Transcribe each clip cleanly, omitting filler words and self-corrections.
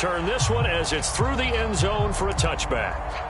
return this one as it's through the end zone for a touchback.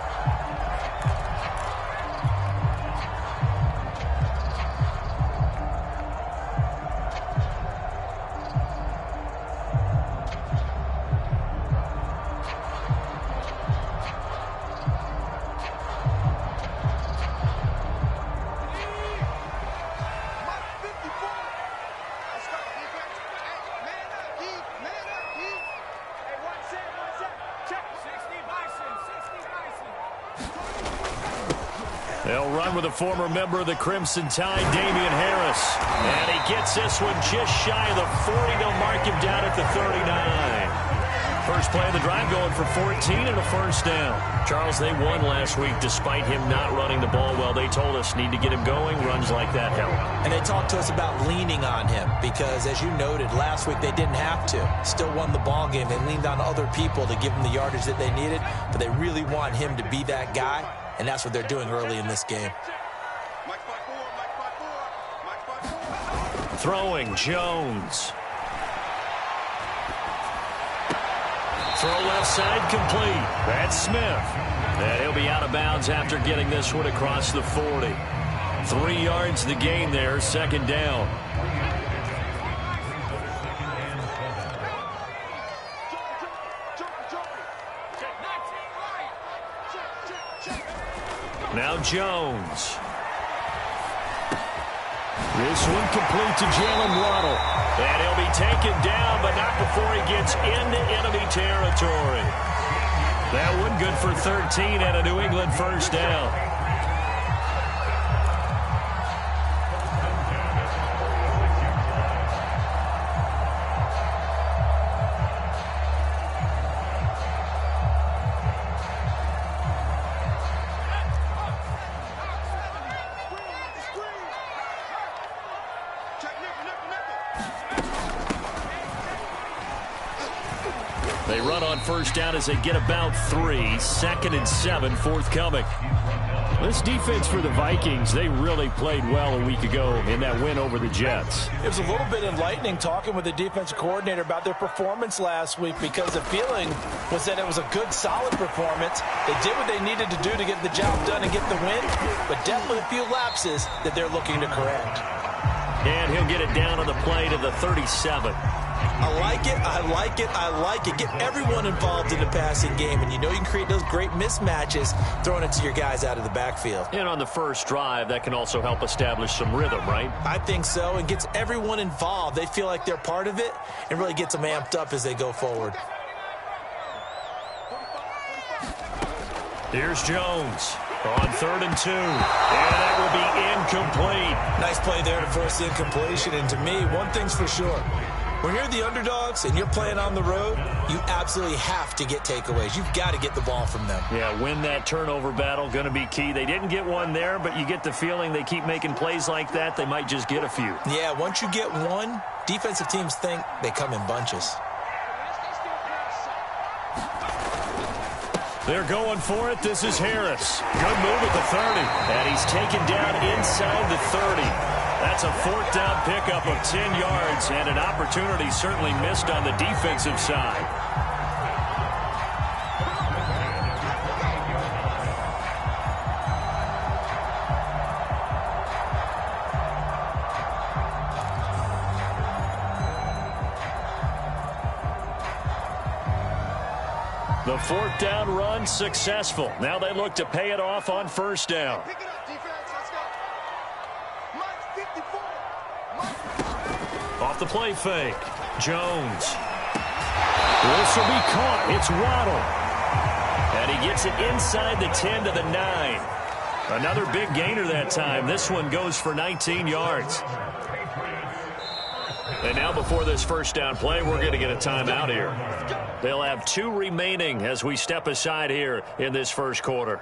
They'll run with a former member of the Crimson Tide, Damian Harris. And he gets this one just shy of the 40. They'll mark him down at the 39. First play of the drive going for 14 and a first down. Charles, they won last week despite him not running the ball well. They told us need to get him going. Runs like that help. And they talked to us about leaning on him because, as you noted, last week they didn't have to. Still won the ball game. They leaned on other people to give them the yardage that they needed, but they really want him to be that guy. And that's what they're doing early in this game. Throwing, Jones. Throw left side complete. That's Smith. And he'll be out of bounds after getting this one across the 40. 3 yards the gain there, second down. Now Jones. This one complete to Jalen Waddle. And he'll be taken down, but not before he gets into enemy territory. That one good for 13 and a New England first down. They run on first down as they get about 3. Second and 7 forthcoming. This defense for the Vikings, they really played well a week ago in that win over the Jets. It was a little bit enlightening talking with the defensive coordinator about their performance last week because the feeling was that it was a good, solid performance. They did what they needed to do to get the job done and get the win, but definitely a few lapses that they're looking to correct. And he'll get it down on the play to the 37. I like it, I like it, I like it. Get everyone involved in the passing game, and you know you can create those great mismatches throwing it to your guys out of the backfield. And on the first drive, that can also help establish some rhythm, right? I think so, and gets everyone involved. They feel like they're part of it and really gets them amped up as they go forward. Here's Jones on 3rd and 2. And that will be incomplete. Nice play there to force the incompletion, and to me, one thing's for sure. When you're the underdogs and you're playing on the road, you absolutely have to get takeaways. You've got to get the ball from them. Yeah, win that turnover battle, going to be key. They didn't get one there, but you get the feeling they keep making plays like that, they might just get a few. Yeah, once you get one, defensive teams think they come in bunches. They're going for it. This is Harris. Good move at the 30. And he's taken down inside the 30. That's a 4th down pickup of 10 yards and an opportunity certainly missed on the defensive side. The 4th down run successful. Now they look to pay it off on first down. Off the play fake. Jones. This will be caught. It's Waddle. And he gets it inside the 10 to the 9. Another big gainer that time. This one goes for 19 yards. And now before this first down play, we're going to get a timeout here. They'll have 2 remaining as we step aside here in this first quarter.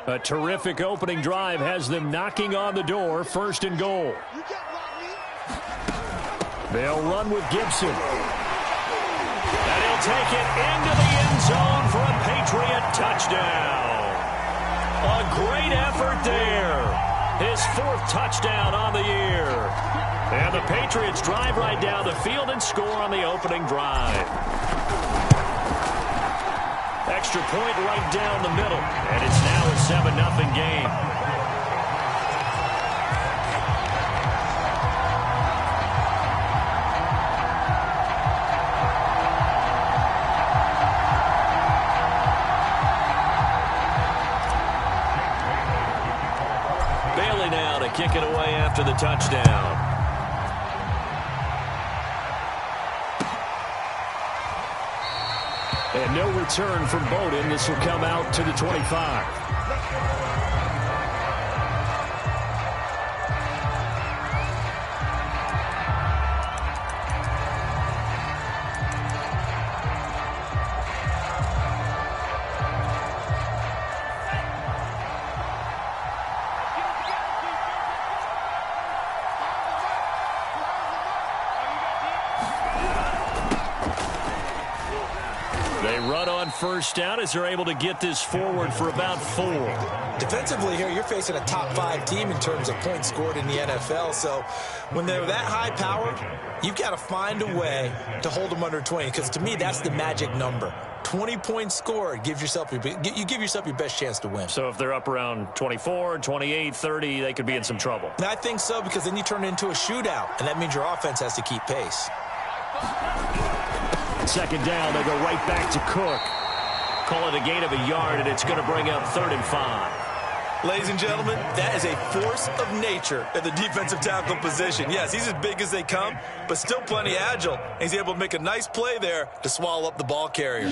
A terrific opening drive has them knocking on the door. 1st and goal. They'll run with Gibson. And he'll take it into the end zone for a Patriot touchdown. A great effort his 4th touchdown on the year. And the Patriots drive right down the field and score on the opening drive. Extra point right down the middle, and it's now a 7-0 game. Bailey now to kick it away after the touchdown. And no return from Bowden. This will come out to the 25. They run on first down as they're able to get this forward for about 4. Defensively here, you're facing a top 5 team in terms of points scored in the NFL. So when they're that high powered, you've got to find a way to hold them under 20. Because to me, that's the magic number. 20 points scored, you give yourself your best chance to win. So if they're up around 24, 28, 30, they could be in some trouble. And I think so, because then you turn it into a shootout, and that means your offense has to keep pace. Second down, they go right back to Cook. Call it a gain of a yard, and it's going to bring up 3rd and 5. Ladies and gentlemen, that is a force of nature at the defensive tackle position. Yes, he's as big as they come, but still plenty agile. He's able to make a nice play there to swallow up the ball carrier.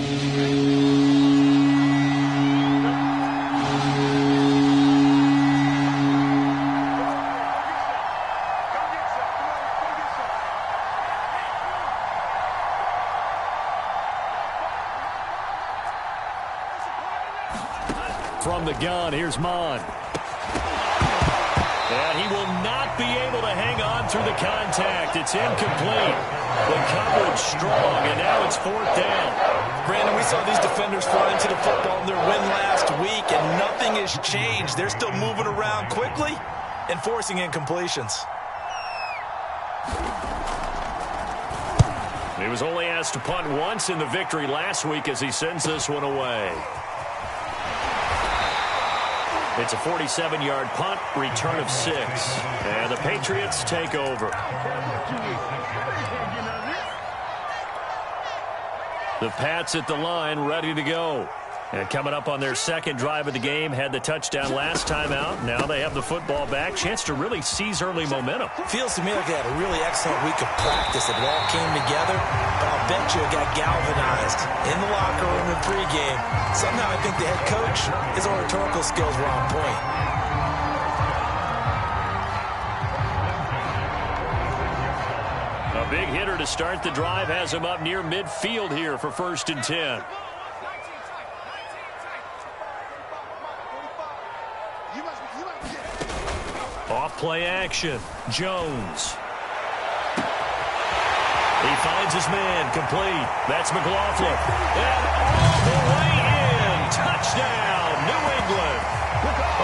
From the gun, here's Mon. And he will not be able to hang on through the contact. It's incomplete. The coverage strong, and now it's 4th down. Brandon, we saw these defenders fly into the football in their win last week, and nothing has changed. They're still moving around quickly and forcing incompletions. He was only asked to punt once in the victory last week as he sends this one away. It's a 47-yard punt, return of 6. And the Patriots take over. The Pats at the line, ready to go. And coming up on their second drive of the game, had the touchdown last time out. Now they have the football back. Chance to really seize early momentum. Feels to me like they had a really excellent week of practice. It all came together, but I'll bet you it got galvanized in the locker room and pregame. Somehow I think the head coach, his oratorical skills were on point. A big hitter to start the drive has him up near midfield here for 1st and 10. Off play action. Jones. He finds his man. Complete. That's McLaughlin. And all the way in. Touchdown, New England.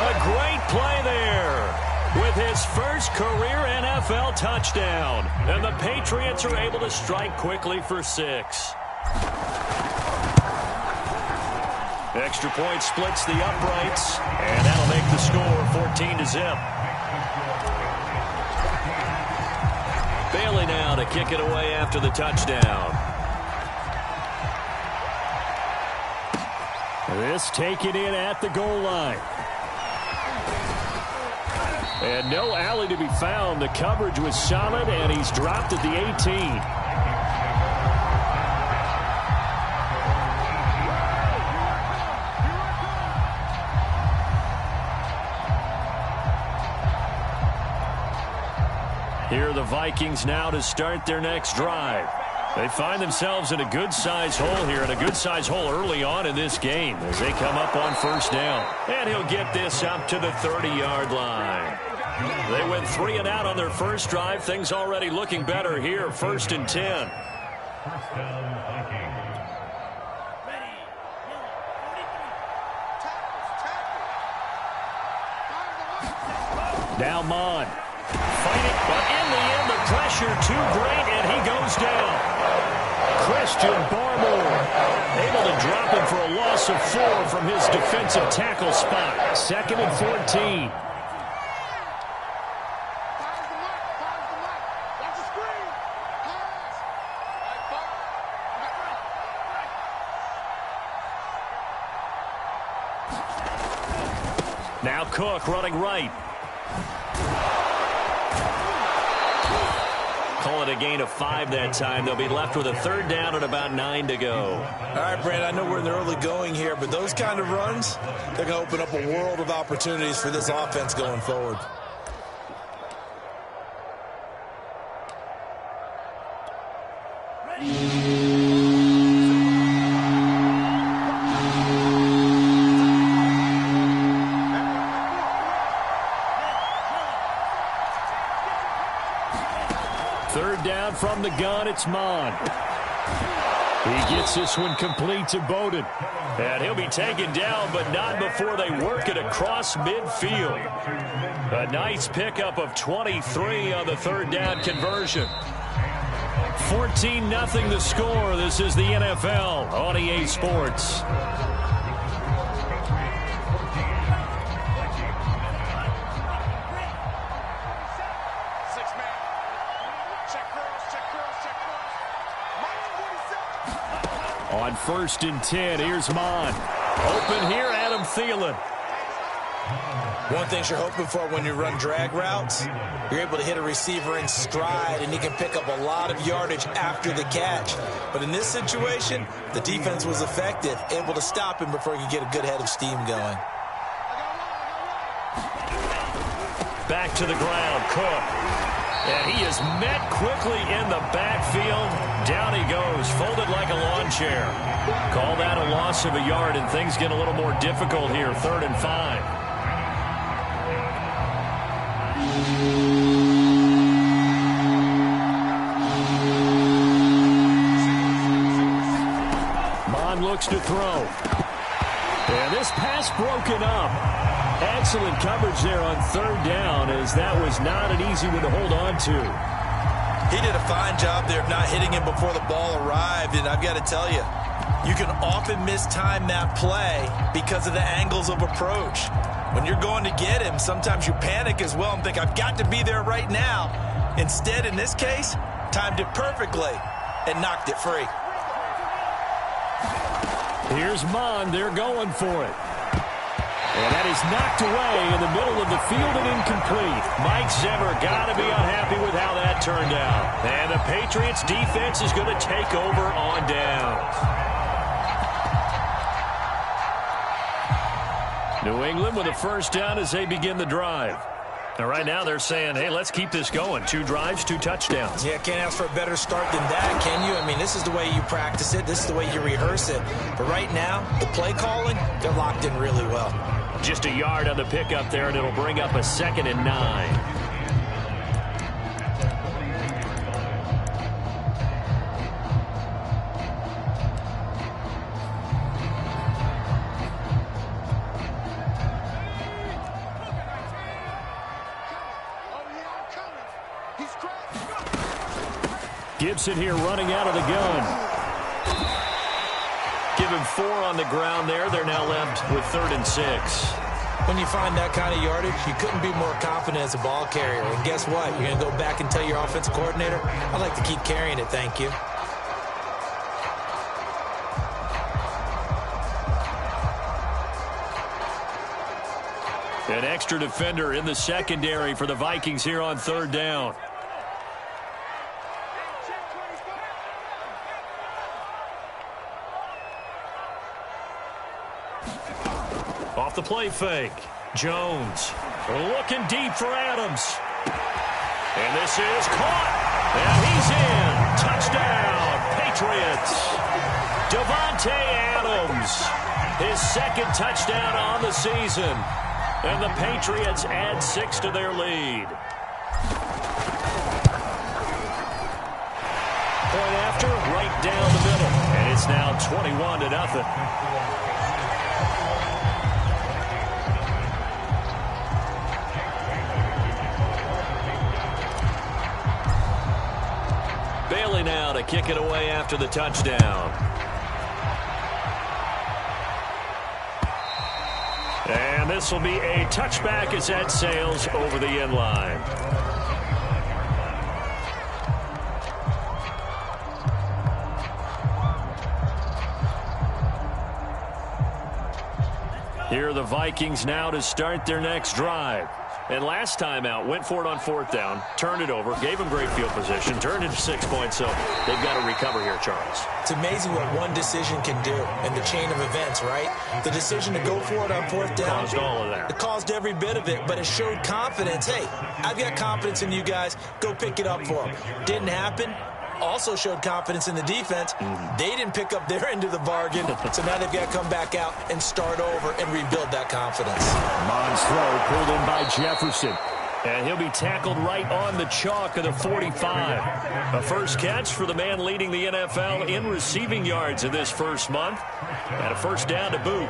A great play there with his first career NFL touchdown. And the Patriots are able to strike quickly for 6. Extra point splits the uprights, and that'll make the score 14-0. Bailey now to kick it away after the touchdown. This taken in at the goal line. And no alley to be found. The coverage was solid, and he's dropped at the 18. Here are the Vikings now to start their next drive. They find themselves in a good-sized hole here, and a good-sized hole early on in this game as they come up on 1st down. And he'll get this up to the 30-yard line. They went 3 and out on their first drive. Things already looking better here, 1st and 10. Now Mon. Fighting, but in the end, the pressure too great, and he goes down. Christian Barmore able to drop him for a loss of 4 from his defensive tackle spot. 2nd and 14. Now Cook running right. Call it a gain of 5 that time. They'll be left with a 3rd down and about 9 to go. All right, Brandon, I know we're in the early going here, but those kind of runs, they're going to open up a world of opportunities for this offense going forward. From the gun, it's Mon. He gets this one complete to Bowden. And he'll be taken down, but not before they work it across midfield. A nice pickup of 23 on the 3rd down conversion. 14-0 the score. This is the NFL on EA Sports. On 1st and 10, here's Mon. Open here, Adam Thielen. One thing you're hoping for when you run drag routes, you're able to hit a receiver in stride, and he can pick up a lot of yardage after the catch. But in this situation, the defense was effective, able to stop him before he could get a good head of steam going. Back to the ground, Cook. And he is met quickly in the backfield. Down he goes, folded like a lawn chair. Call that a loss of a yard, and things get a little more difficult here. 3rd and 5. Mon looks to throw. And this pass broken up. Excellent coverage there on 3rd down, as that was not an easy one to hold on to. He did a fine job there of not hitting him before the ball arrived, and I've got to tell you, you can often mistime that play because of the angles of approach. When you're going to get him, sometimes you panic as well and think, I've got to be there right now. Instead, in this case, timed it perfectly and knocked it free. Here's Mon. They're going for it. And that is knocked away in the middle of the field and incomplete. Mike Zimmer got to be unhappy with how that turned out. And the Patriots defense is going to take over on downs. New England with a 1st down as they begin the drive. Now, right now they're saying, hey, let's keep this going. 2 drives, 2 touchdowns. Yeah, can't ask for a better start than that, can you? I mean, this is the way you practice it. This is the way you rehearse it. But right now, the play calling, they're locked in really well. Just a yard on the pickup there, and it'll bring up a 2nd and 9. Gibson here running out of the gun. Give him 4 on the ground there. They're now left with 3rd and 6. When you find that kind of yardage, you couldn't be more confident as a ball carrier. And guess what? You're going to go back and tell your offensive coordinator, I'd like to keep carrying it, thank you. An extra defender in the secondary for the Vikings here on 3rd down. Off the play fake. Jones looking deep for Adams. And this is caught. And he's in. Touchdown, Patriots. Davante Adams. His 2nd touchdown on the season. And the Patriots add 6 to their lead. Point after, right down the middle. And it's now 21-0. to kick it away after the touchdown. And this will be a touchback as that sails over the end line. Here are the Vikings now to start their next drive. And last time out, went for it on 4th down, turned it over, gave them great field position, turned it to 6 points, so they've got to recover here, Charles. It's amazing what one decision can do in the chain of events, right? The decision to go for it on 4th down. Caused all of that. It caused every bit of it, but it showed confidence. Hey, I've got confidence in you guys. Go pick it up for them. Didn't happen. Also showed confidence in the defense. They didn't pick up their end of the bargain, so now they've got to come back out and start over and rebuild that confidence. Mond's throw pulled in by Jefferson. And he'll be tackled right on the chalk of the 45. A first catch for the man leading the NFL in receiving yards in this first month. And a first down to boot.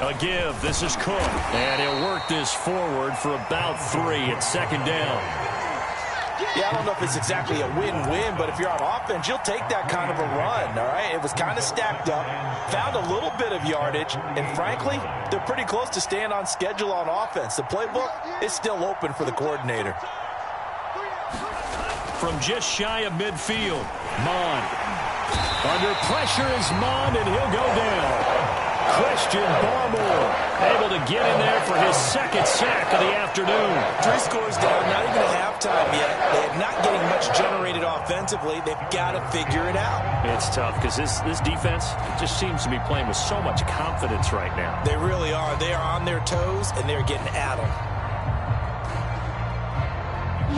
A give. This is Cook. And he'll work this forward for about 3 at 2nd down. Yeah, I don't know if it's exactly a win-win, but if you're on offense, you'll take that kind of a run, all right? It was kind of stacked up, found a little bit of yardage, and frankly, they're pretty close to staying on schedule on offense. The playbook is still open for the coordinator. From just shy of midfield, Mond. Under pressure is Mond, and he'll go down. Christian Barmore able to get in there for his 2nd sack of the afternoon. 3 scores down, not even at halftime yet. They're not getting much generated offensively. They've got to figure it out. It's tough because this defense just seems to be playing with so much confidence right now. They really are. They are on their toes, and they're getting at them.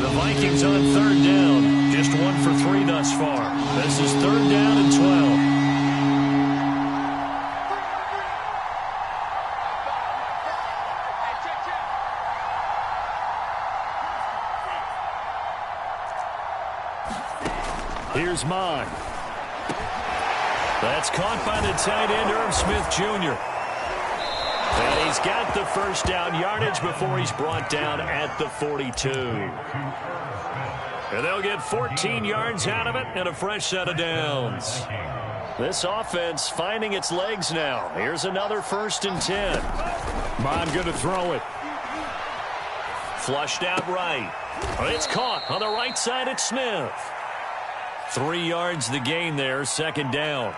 The Vikings on 3rd down. Just 1 for 3 thus far. This is 3rd down and 12. Here's Mond. That's caught by the tight end, Irv Smith Jr. And he's got the first down yardage before he's brought down at the 42. And they'll get 14 yards out of it and a fresh set of downs. This offense finding its legs now. Here's another 1st and 10. Mond going to throw it. Flushed out right. It's caught on the right side at Smith. 3 yards the gain there, 2nd down.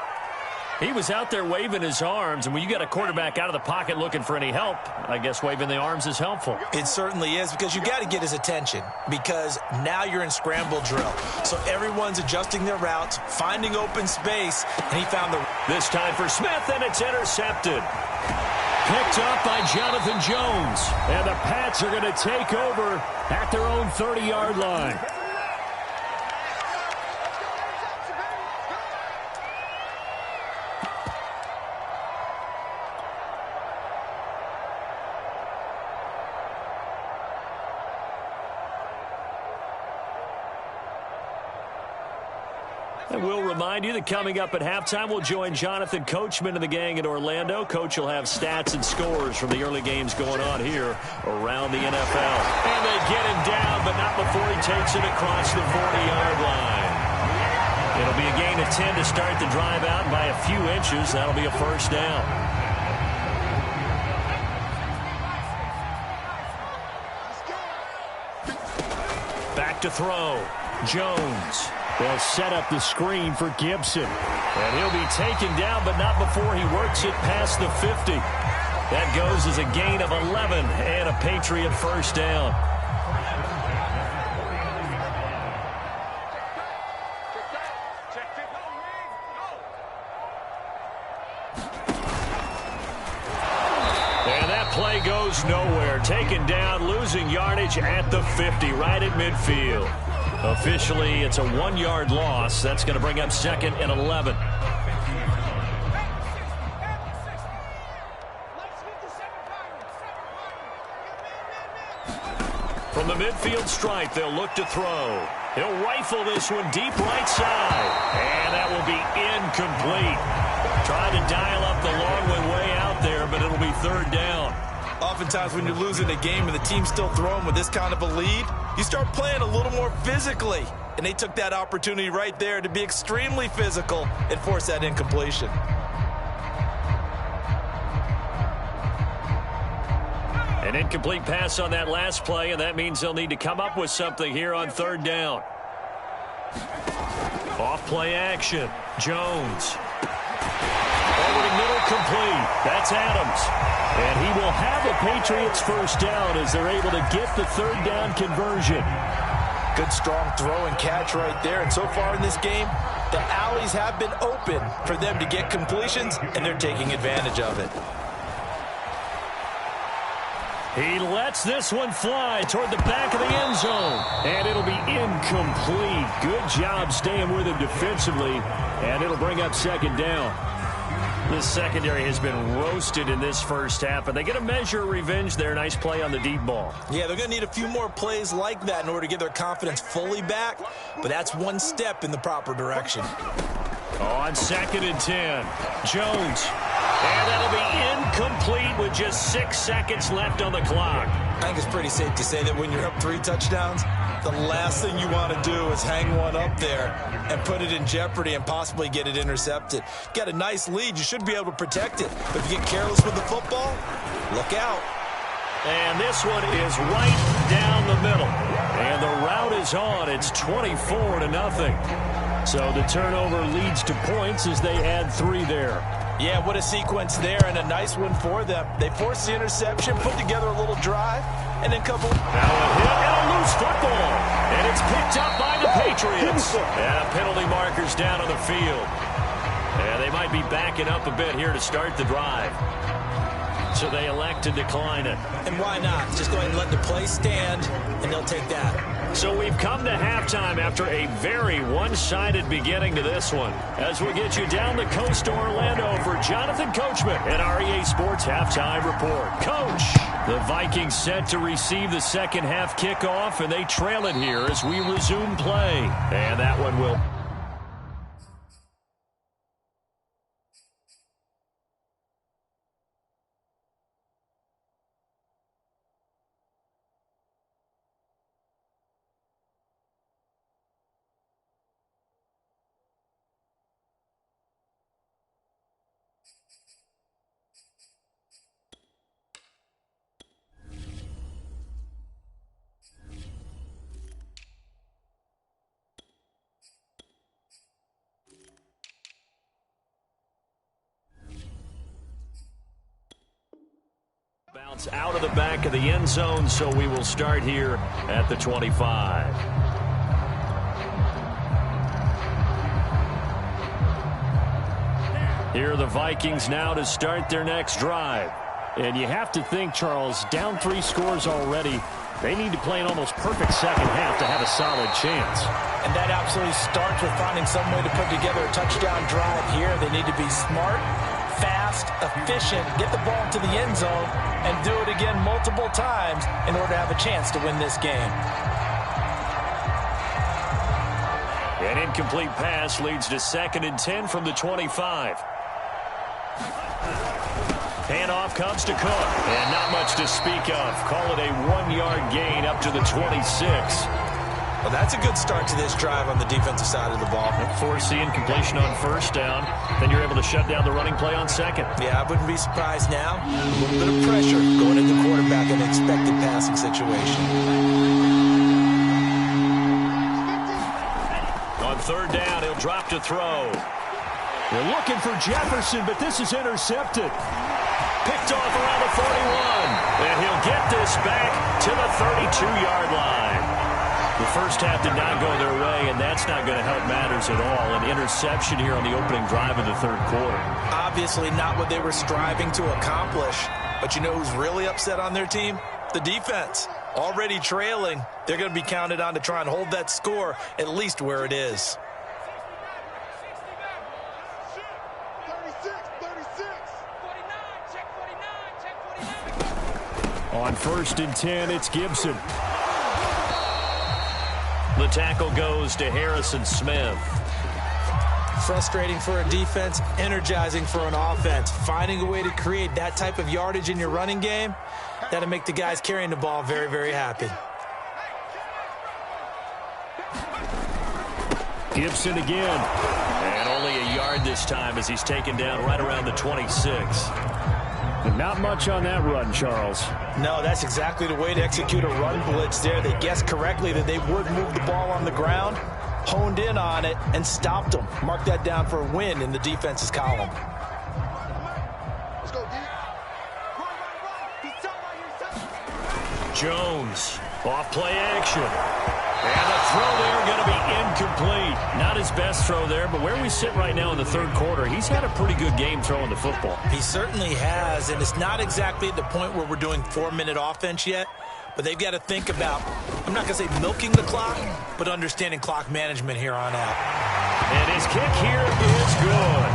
He was out there waving his arms, and when you got a quarterback out of the pocket looking for any help, I guess waving the arms is helpful. It certainly is, because you got to get his attention, because now you're in scramble drill. So everyone's adjusting their routes, finding open space, and he found the... This time for Smith, and it's intercepted. Picked up by Jonathan Jones, and the Pats are going to take over at their own 30-yard line. And we'll remind you that coming up at halftime, we'll join Jonathan Coachman and the gang in Orlando. Coach will have stats and scores from the early games going on here around the NFL. And they get him down, but not before he takes it across the 40-yard line. It'll be a gain of 10 to start the drive out by a few inches. That'll be a first down. Back to throw. Jones. They'll set up the screen for Gibson. And he'll be taken down, but not before he works it past the 50. That goes as a gain of 11 and a Patriot first down. And that play goes nowhere. Taken down, losing yardage at the 50, right at midfield. Officially, it's a 1-yard loss. That's going to bring up 2nd and 11. From the midfield stripe, they'll look to throw. He'll rifle this one deep right side. And that will be incomplete. Trying to dial up the long one way out there, but it'll be 3rd down. Oftentimes when you're losing a game and the team's still throwing with this kind of a lead, you start playing a little more physically. And they took that opportunity right there to be extremely physical and force that incompletion. An incomplete pass on that last play, and that means they'll need to come up with something here on third down. Off play action. Jones. Forwarding middle complete. That's Adams. And he will have the Patriots first down as they're able to get the third down conversion. Good strong throw and catch right there. And so far in this game, the alleys have been open for them to get completions, and they're taking advantage of it. He lets this one fly toward the back of the end zone. And it'll be incomplete. Good job staying with him defensively. And it'll bring up second down. This secondary has been roasted in this first half, and they get a measure of revenge there. Nice play on the deep ball. Yeah, they're going to need a few more plays like that in order to get their confidence fully back, but that's one step in the proper direction. On 2nd and 10, Jones. And that'll be incomplete with just 6 seconds left on the clock. I think it's pretty safe to say that when you're up 3 touchdowns, the last thing you want to do is hang one up there and put it in jeopardy and possibly get it intercepted. Get a nice lead, you should be able to protect it. But if you get careless with the football, look out. And this one is right down the middle. And the route is on. It's 24-0. So the turnover leads to points as they add 3 there. Yeah, what a sequence there, and a nice one for them. They forced the interception, put together a little drive, and then couple. Now a hit and a loose football. And it's picked up by the Patriots. And a penalty marker's down on the field. And they might be backing up a bit here to start the drive. So they elect to decline it. And why not? Just go ahead and let the play stand, and they'll take that. So we've come to halftime after a very one-sided beginning to this one. As we get you down the coast to Orlando for Jonathan Coachman at our EA Sports Halftime Report. Coach, the Vikings set to receive the second half kickoff, and they trail it here as we resume play. And that one will... Bounce out of the back of the end zone, so we will start here at the 25. Here are the Vikings now to start their next drive. And you have to think, Charles, down 3 scores already. They need to play an almost perfect second half to have a solid chance. And that absolutely starts with finding some way to put together a touchdown drive here. They need to be smart, fast, efficient, get the ball to the end zone, and do it again multiple times in order to have a chance to win this game. An incomplete pass leads to 2nd and 10 from the 25. Handoff comes to Cook, and not much to speak of. Call it a 1-yard gain up to the 26. Well, that's a good start to this drive on the defensive side of the ball. Force the incompletion on first down. Then you're able to shut down the running play on second. Yeah, I wouldn't be surprised now. A little bit of pressure going into quarterback in an expected passing situation. On third down, he'll drop to throw. They're looking for Jefferson, but this is intercepted. Picked off around the 41. And he'll get this back to the 32-yard line. The first half did not go their way, and that's not going to help matters at all. An interception here on the opening drive of the third quarter. Obviously not what they were striving to accomplish. But you know who's really upset on their team? The defense. Already trailing. They're going to be counted on to try and hold that score at least where it is. On 1st and 10, it's Gibson. The tackle goes to Harrison Smith. Frustrating for a defense, energizing for an offense. Finding a way to create that type of yardage in your running game, that'll make the guys carrying the ball very, very happy. Gibson again. And only a yard this time as he's taken down right around the 26. And not much on that run, Charles. No, that's exactly the way to execute a run blitz there. They guessed correctly that they would move the ball on the ground, honed in on it, and stopped them. Mark that down for a win in the defense's column. Jones, off play action. And the throw there going to be incomplete. Not his best throw there, but where we sit right now in the third quarter, he's had a pretty good game throwing the football. He certainly has, and it's not exactly at the point where we're doing 4-minute offense yet, but they've got to think about, I'm not going to say milking the clock, but understanding clock management here on out. And his kick here is good.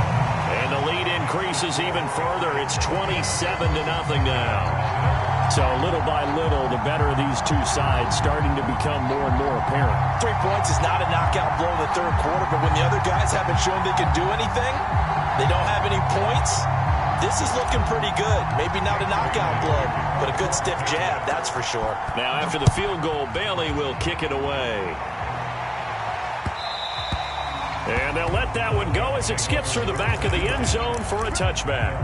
And the lead increases even further. It's 27-0 now. So little by little, the better of these two sides starting to become more and more apparent. 3 points is not a knockout blow in the third quarter, but when the other guys haven't shown they can do anything, they don't have any points, this is looking pretty good. Maybe not a knockout blow, but a good stiff jab, that's for sure. Now after the field goal, Bailey will kick it away. And they'll let that one go as it skips through the back of the end zone for a touchback.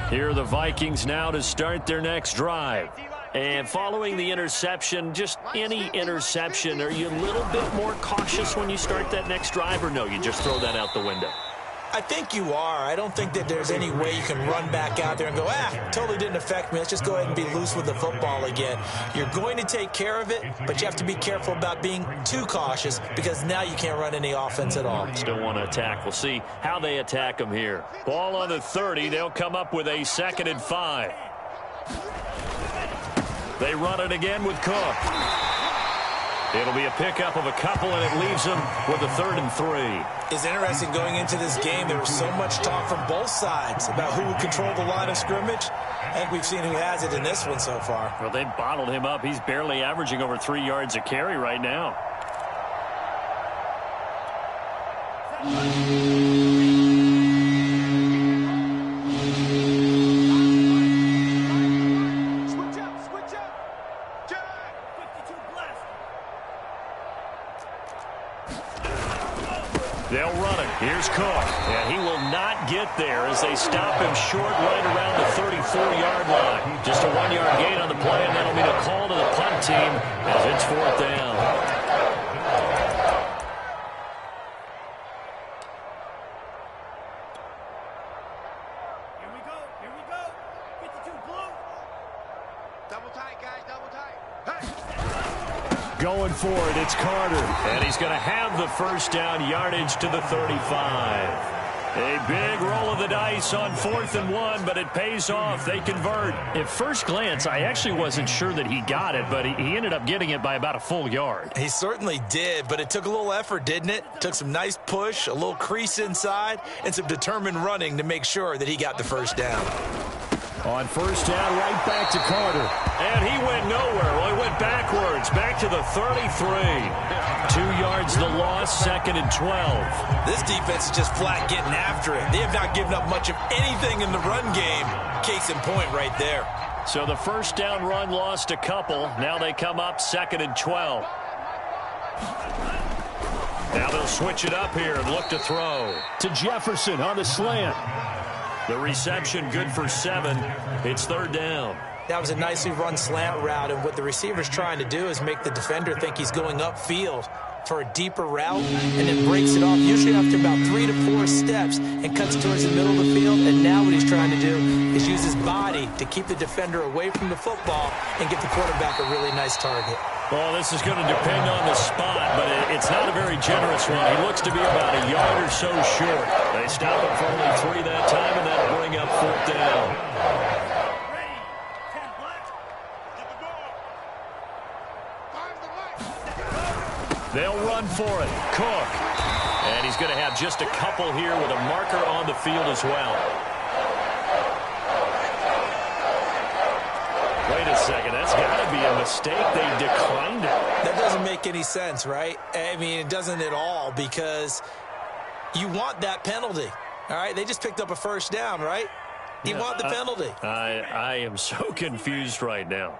Here are the Vikings now to start their next drive. And following the interception, just any interception, are you a little bit more cautious when you start that next drive, or no, you just throw that out the window? I think you are. I don't think that there's any way you can run back out there and go, totally didn't affect me. Let's just go ahead and be loose with the football again. You're going to take care of it, but you have to be careful about being too cautious because now you can't run any offense at all. Still want to attack. We'll see how they attack them here. Ball on the 30. They'll come up with a 2nd and 5. They run it again with Cook. It'll be a pickup of a couple, and it leaves them with a 3rd and 3. It's interesting going into this game. There was so much talk from both sides about who would control the line of scrimmage. I think we've seen who has it in this one so far. Well, they bottled him up. He's barely averaging over 3 yards a carry right now. They'll run it. Here's Cook. And he will not get there as they stop him short right around the 34-yard line. Just a 1-yard gain on the play, and that'll be a call to the punt team as it's 4th down. Here we go. 52 blue. Double tight, guys. Double tight. Hey! Going for it, it's Carter. And he's going to have the first down, yardage to the 35. A big roll of the dice on 4th and 1, but it pays off. They convert. At first glance, I actually wasn't sure that he got it, but he ended up getting it by about a full yard. He certainly did, but it took a little effort, didn't it? Took some nice push, a little crease inside, and some determined running to make sure that he got the first down. On 1st down, right back to Carter. And he went nowhere. Well, he went backwards, back to the 33. 2 yards the loss, 2nd and 12. This defense is just flat getting after it. They have not given up much of anything in the run game. Case in point right there. So the 1st down run lost a couple. Now they come up 2nd and 12. Now they'll switch it up here and look to throw. To Jefferson on the slant. The reception good for 7. It's 3rd down. That was a nicely run slant route, and what the receiver's trying to do is make the defender think he's going upfield for a deeper route, and then breaks it off usually after about 3 to 4 steps and cuts towards the middle of the field. And now what he's trying to do is use his body to keep the defender away from the football and get the quarterback a really nice target. Well, this is going to depend on the spot, but it's not a very generous one. He looks to be about a yard or so short. They stop him for only 3 that time, and that'll bring up 4th down. They'll run for it. Cook. And he's going to have just a couple here with a marker on the field as well. be a mistake. They declined it. That doesn't make any sense, right? I mean, it doesn't at all, because you want that penalty. All right, they just picked up a first down, right? You want the penalty. I am so confused right now.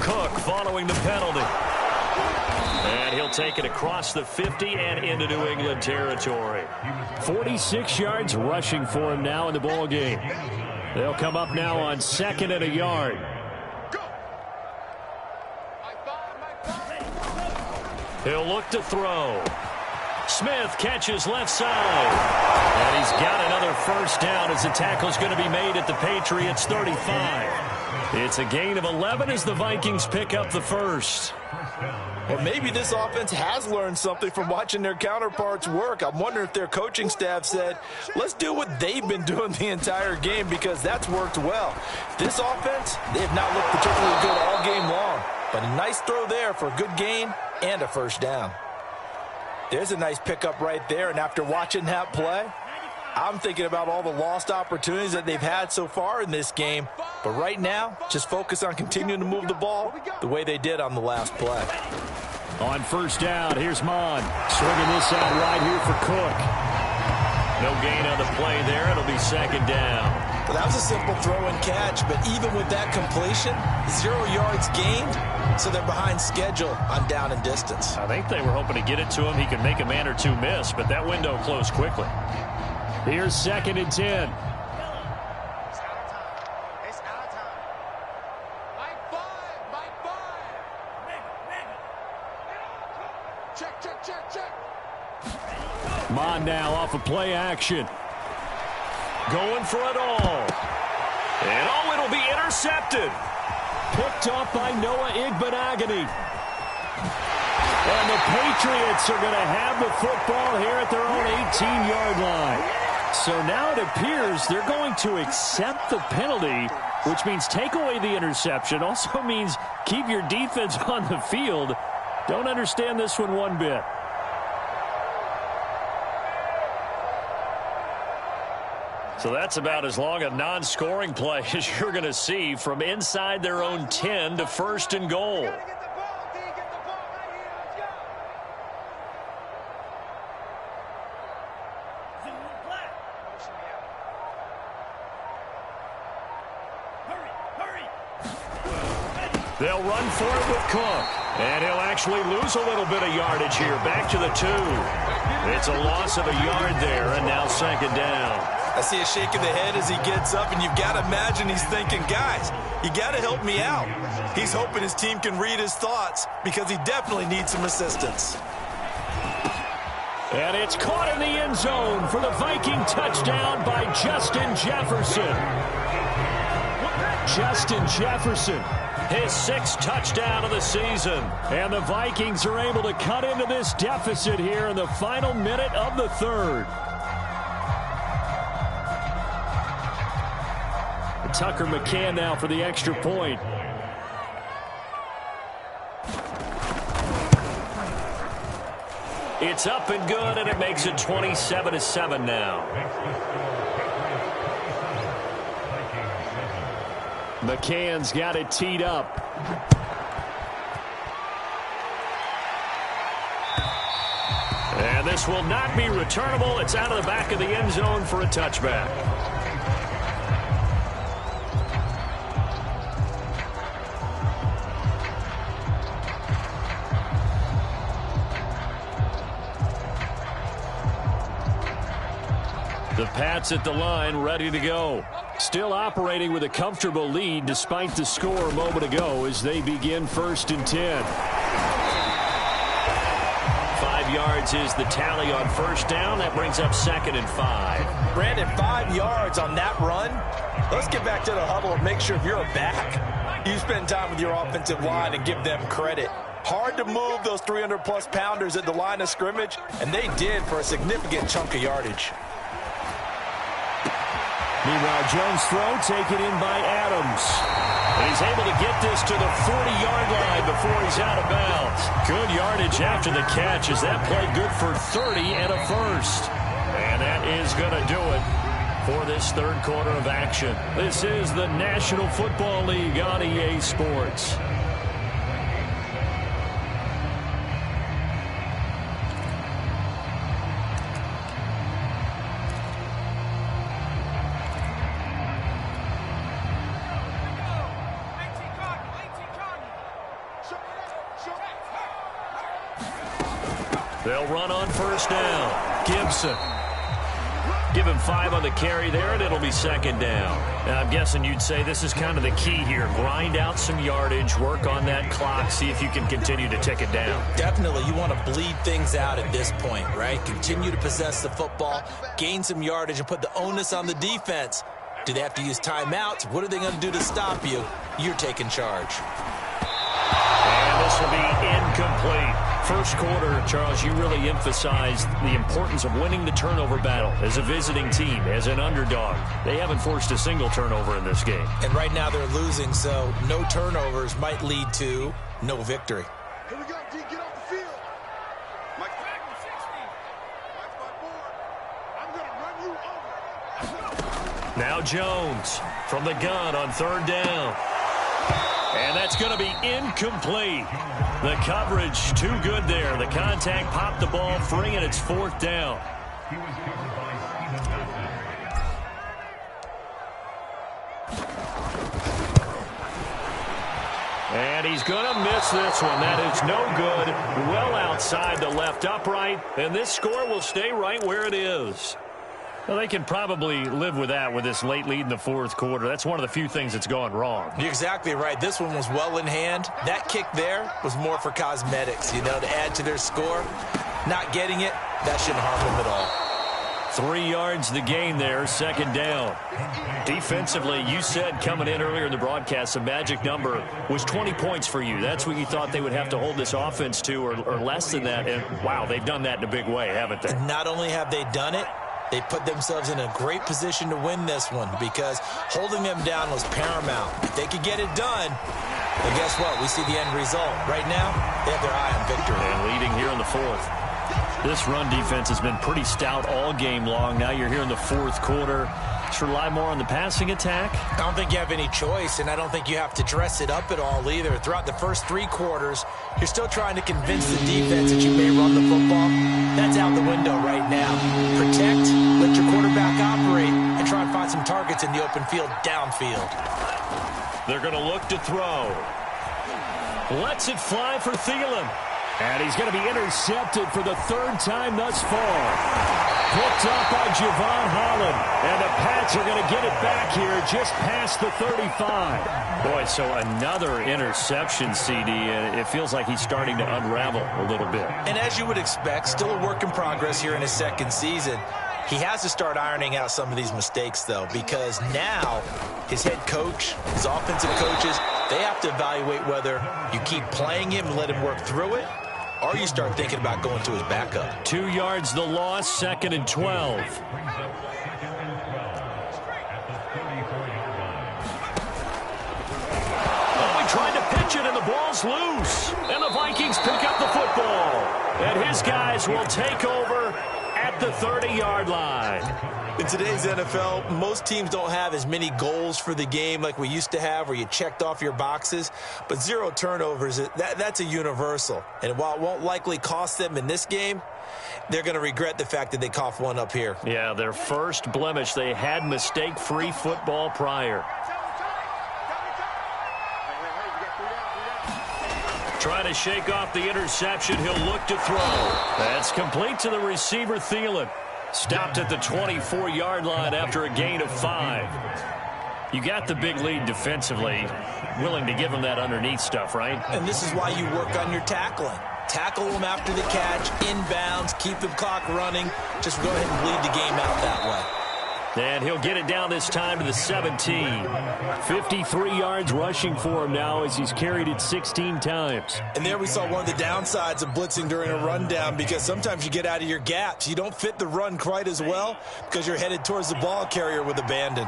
Cook following the penalty. And he'll take it across the 50 and into New England territory. 46 yards rushing for him now in the ball game. They'll come up now on 2nd and a yard. He'll look to throw. Smith catches left side. And he's got another first down as the tackle's going to be made at the Patriots 35. It's a gain of 11 as the Vikings pick up the first. Well, maybe this offense has learned something from watching their counterparts work. I'm wondering if their coaching staff said, let's do what they've been doing the entire game, because that's worked well. This offense, they have not looked particularly good all game long. But a nice throw there for a good gain and a first down. There's a nice pickup right there, and after watching that play, I'm thinking about all the lost opportunities that they've had so far in this game. But right now, just focus on continuing to move the ball the way they did on the last play. On first down, here's Mon. Swinging this out right here for Cook. No gain on the play there. It'll be second down. Well, that was a simple throw and catch, but even with that completion, 0 yards gained, so they're behind schedule on down and distance. I think they were hoping to get it to him. He could make a man or two miss, but that window closed quickly. Here's 2nd and 10. Mon now off of play action. Going for it all. And it'll be intercepted. Picked off by Noah Igbenogany. And the Patriots are going to have the football here at their own 18-yard line. So now it appears they're going to accept the penalty, which means take away the interception. Also means keep your defense on the field. Don't understand this one bit. So that's about as long a non-scoring play as you're going to see, from inside their own 10 to 1st and goal. They'll run for it with Cook. And he'll actually lose a little bit of yardage here. Back to the 2. It's a loss of a yard there, and now second down. I see a shake of the head as he gets up, and you've got to imagine he's thinking, guys, you got to help me out. He's hoping his team can read his thoughts, because he definitely needs some assistance. And it's caught in the end zone for the Viking touchdown by Justin Jefferson. Justin Jefferson, his 6th touchdown of the season. And the Vikings are able to cut into this deficit here in the final minute of the 3rd. Tucker McCann now for the extra point. It's up and good, and it makes it 27-7 now. McCann's got it teed up. And this will not be returnable. It's out of the back of the end zone for a touchback. The Pats at the line, ready to go. Still operating with a comfortable lead despite the score a moment ago as they begin 1st and 10. 5 yards is the tally on first down. That brings up 2nd and 5. Brandon, 5 yards on that run. Let's get back to the huddle and make sure if you're a back, you spend time with your offensive line and give them credit. Hard to move those 300-plus pounders at the line of scrimmage, and they did for a significant chunk of yardage. Meanwhile, Jones' throw taken in by Adams. And he's able to get this to the 40-yard line before he's out of bounds. Good yardage after the catch as that play good for 30 and a first. And that is going to do it for this third quarter of action. This is the National Football League on EA Sports. They'll run on first down. Gibson. Give him 5 on the carry there, and it'll be second down. Now, I'm guessing you'd say this is kind of the key here. Grind out some yardage, work on that clock, see if you can continue to tick it down. Definitely. You want to bleed things out at this point, right? Continue to possess the football, gain some yardage, and put the onus on the defense. Do they have to use timeouts? What are they going to do to stop you? You're taking charge. And this will be incomplete. First quarter, Charles, you really emphasized the importance of winning the turnover battle as a visiting team, as an underdog. They haven't forced a single turnover in this game. And right now they're losing, so no turnovers might lead to no victory. Here we go, D, get off the field. Mike back with 60. Mike's my board. I'm going to run you over. Now Jones from the gun on third down. And that's going to be incomplete. The coverage too good there. The contact popped the ball free, and it's fourth down. And he's going to miss this one. That is no good. Well outside the left upright. And this score will stay right where it is. Well, they can probably live with that with this late lead in the fourth quarter. That's one of the few things that's gone wrong. You're exactly right. This one was well in hand. That kick there was more for cosmetics, you know, to add to their score. Not getting it, that shouldn't harm them at all. 3 yards the gain there, second down. Defensively, you said coming in earlier in the broadcast, the magic number was 20 points for you. That's what you thought they would have to hold this offense to, or less than that. And, wow, they've done that in a big way, haven't they? Not only have they done it, they put themselves in a great position to win this one because holding them down was paramount. If they could get it done, then guess what? We see the end result. Right now, they have their eye on victory. And leading here in the fourth. This run defense has been pretty stout all game long. Now you're here in the fourth quarter. Just rely more on the passing attack. I don't think you have any choice, and I don't think you have to dress it up at all either. Throughout the first 3 quarters, you're still trying to convince the defense that you may run the football. That's out the window right now. Protect, let your quarterback operate, and try and find some targets in the open field downfield. They're going to look to throw. Lets it fly for Thielen. And he's going to be intercepted for the 3rd time thus far. Picked up by Javon Holland. And the Pats are going to get it back here just past the 35. Boy, so another interception, CD, and it feels like he's starting to unravel a little bit. And as you would expect, still a work in progress here in his second season. He has to start ironing out some of these mistakes, though, because now his head coach, his offensive coaches, they have to evaluate whether you keep playing him and let him work through it, or you start thinking about going to his backup. 2 yards the loss, 2nd and 12. Oh, he tried to pitch it, and the ball's loose. And the Vikings pick up the football. And his guys will take over at the 30-yard line. In today's NFL, most teams don't have as many goals for the game like we used to have where you checked off your boxes. But 0 turnovers, that's a universal. And while it won't likely cost them in this game, they're going to regret the fact that they coughed one up here. Yeah, their first blemish. They had mistake-free football prior. Trying to shake off the interception. He'll look to throw. That's complete to the receiver, Thielen. Stopped at the 24-yard line after a gain of 5. You got the big lead defensively. Willing to give him that underneath stuff, right? And this is why you work on your tackling. Tackle them after the catch, inbounds, keep the clock running. Just go ahead and bleed the game out that way. And he'll get it down this time to the 17. 53 yards rushing for him now as he's carried it 16 times. And there we saw one of the downsides of blitzing during a rundown because sometimes you get out of your gaps. You don't fit the run quite as well because you're headed towards the ball carrier with abandon.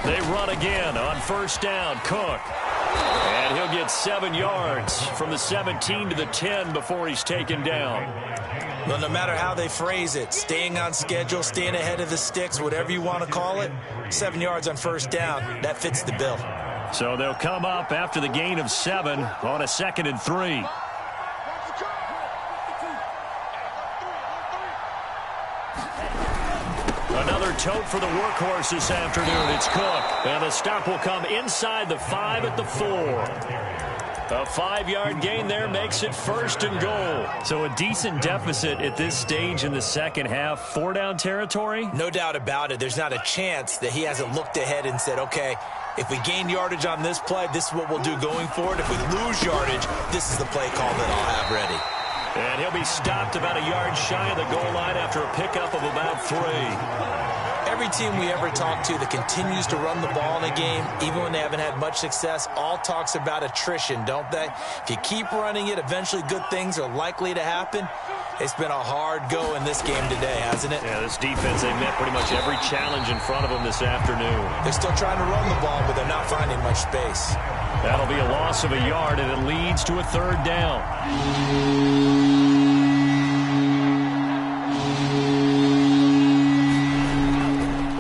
They run again on first down. Cook. And he'll get 7 yards from the 17 to the 10 before he's taken down. Well, no matter how they phrase it, staying on schedule, staying ahead of the sticks, whatever you want to call it, 7 yards on first down, that fits the bill. So they'll come up after the gain of 7 on a 2nd and 3. Another tote for the workhorse this afternoon. It's Cook. And the stop will come inside the 5 at the 4. A 5-yard gain there makes it 1st and goal. So a decent deficit at this stage in the second half. 4-down territory? No doubt about it. There's not a chance that he hasn't looked ahead and said, okay, if we gain yardage on this play, this is what we'll do going forward. If we lose yardage, this is the play call that I'll have ready. And he'll be stopped about a yard shy of the goal line after a pickup of about 3. Every team we ever talk to that continues to run the ball in a game, even when they haven't had much success, all talks about attrition, don't they? If you keep running it, eventually good things are likely to happen. It's been a hard go in this game today, hasn't it? Yeah, this defense, they met pretty much every challenge in front of them this afternoon. They're still trying to run the ball, but they're not finding much space. That'll be a loss of a yard, and it leads to a 3rd down.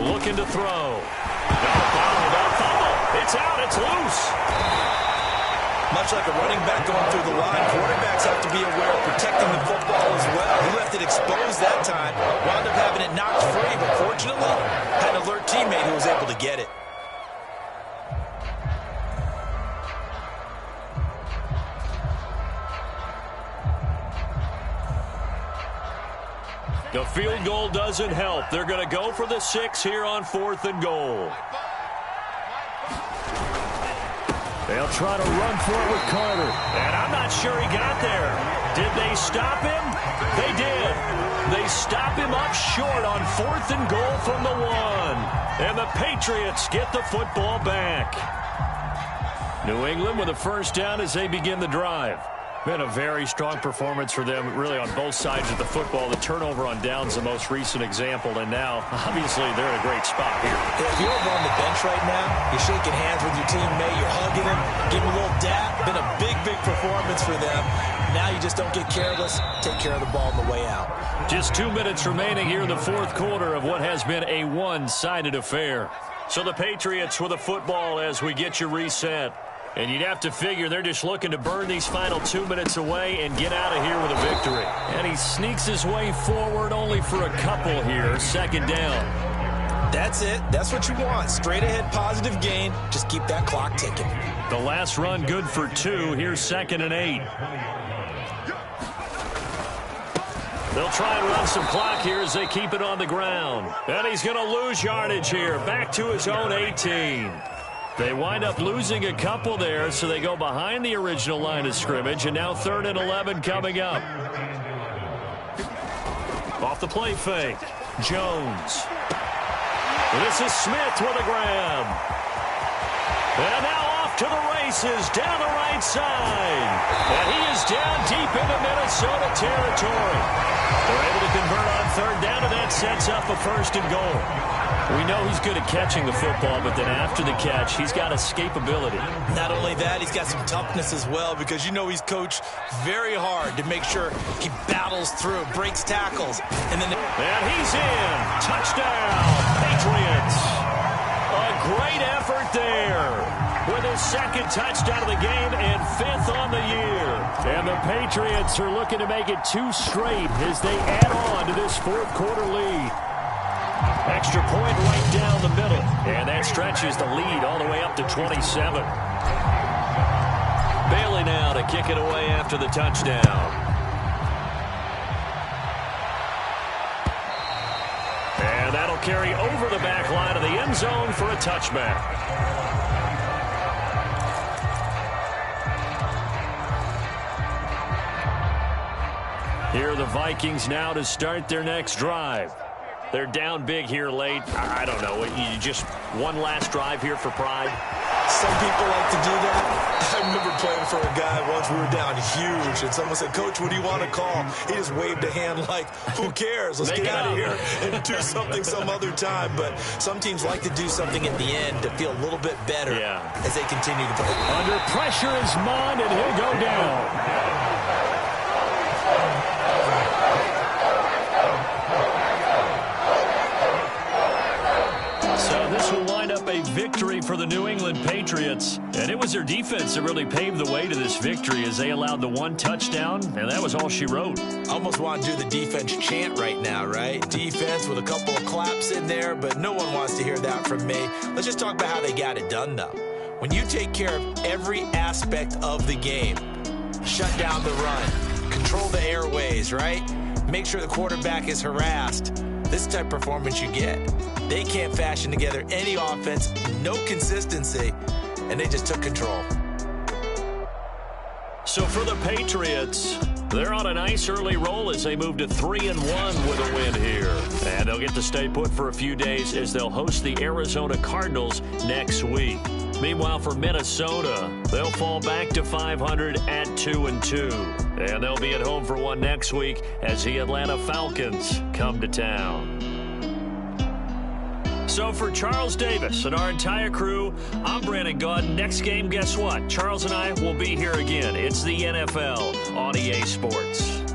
Looking to throw. No fumble. It's out. It's loose. Much like a running back going through the line, quarterbacks have to be aware of protecting the football as well. He left it exposed that time, wound up having it knocked free, but fortunately, had an alert teammate who was able to get it. The field goal doesn't help. They're going to go for the 6 here on 4th and goal. They'll try to run for it with Carter. And I'm not sure he got there. Did they stop him? They did. They stop him up short on 4th and goal from the 1. And the Patriots get the football back. New England with a 1st down as they begin the drive. Been a very strong performance for them, really, on both sides of the football. The turnover on downs, the most recent example, and now, obviously, they're in a great spot here. If you're over on the bench right now, you're shaking hands with your teammate, you're hugging him, giving him a little dap. Been a big, big performance for them. Now you just don't get careless. Take care of the ball on the way out. Just 2 minutes remaining here in the 4th quarter of what has been a one-sided affair. So the Patriots with a football as we get you reset. And you'd have to figure they're just looking to burn these final 2 minutes away and get out of here with a victory. And he sneaks his way forward only for a couple here. 2nd down. That's it. That's what you want. Straight ahead positive gain. Just keep that clock ticking. The last run good for 2. Here's 2nd and 8. They'll try and run some clock here as they keep it on the ground. And he's going to lose yardage here. Back to his own 18. They wind up losing a couple there, so they go behind the original line of scrimmage, and now 3rd and 11 coming up. Off the play fake. Jones. This is Smith with a grab. And now off to the races down the right side. And he is down deep into Minnesota territory. They're able to convert on 3rd down, and that sets up a 1st and goal. We know he's good at catching the football, but then after the catch, he's got escapability. Not only that, he's got some toughness as well, because you know he's coached very hard to make sure he battles through, breaks tackles. And he's in. Touchdown, Patriots. A great effort there with his 2nd touchdown of the game and 5th on the year. And the Patriots are looking to make it 2 straight as they add on to this 4th quarter lead. Extra point right down the middle. And that stretches the lead all the way up to 27. Bailey now to kick it away after the touchdown. And that'll carry over the back line of the end zone for a touchback. Here are the Vikings now to start their next drive. They're down big here late. I don't know. You just one last drive here for pride? Some people like to do that. I remember playing for a guy once. We were down huge, and someone said, "Coach, what do you want to call?" He just waved a hand like, who cares? Let's get out of here and do something some other time. But some teams like to do something at the end to feel a little bit better as they continue to play. Under pressure is Mond, and he'll go down. victory for the New England Patriots. And it was their defense that really paved the way to this victory as they allowed the one touchdown, and that was all she wrote. Almost want to do the defense chant right now, right? Defense with a couple of claps in there, but no one wants to hear that from me. Let's just talk about how they got it done, though. When you take care of every aspect of the game, shut down the run, control the airways, right? Make sure the quarterback is harassed. This type of performance you get. They can't fashion together any offense, no consistency, and they just took control. So for the Patriots, they're on a nice early roll as they move to 3-1 with a win here. And they'll get to stay put for a few days as they'll host the Arizona Cardinals next week. Meanwhile, for Minnesota, they'll fall back to 500 at 2-2. And they'll be at home for one next week as the Atlanta Falcons come to town. So for Charles Davis and our entire crew, I'm Brandon Gaudin. Next game, guess what? Charles and I will be here again. It's the NFL on EA Sports.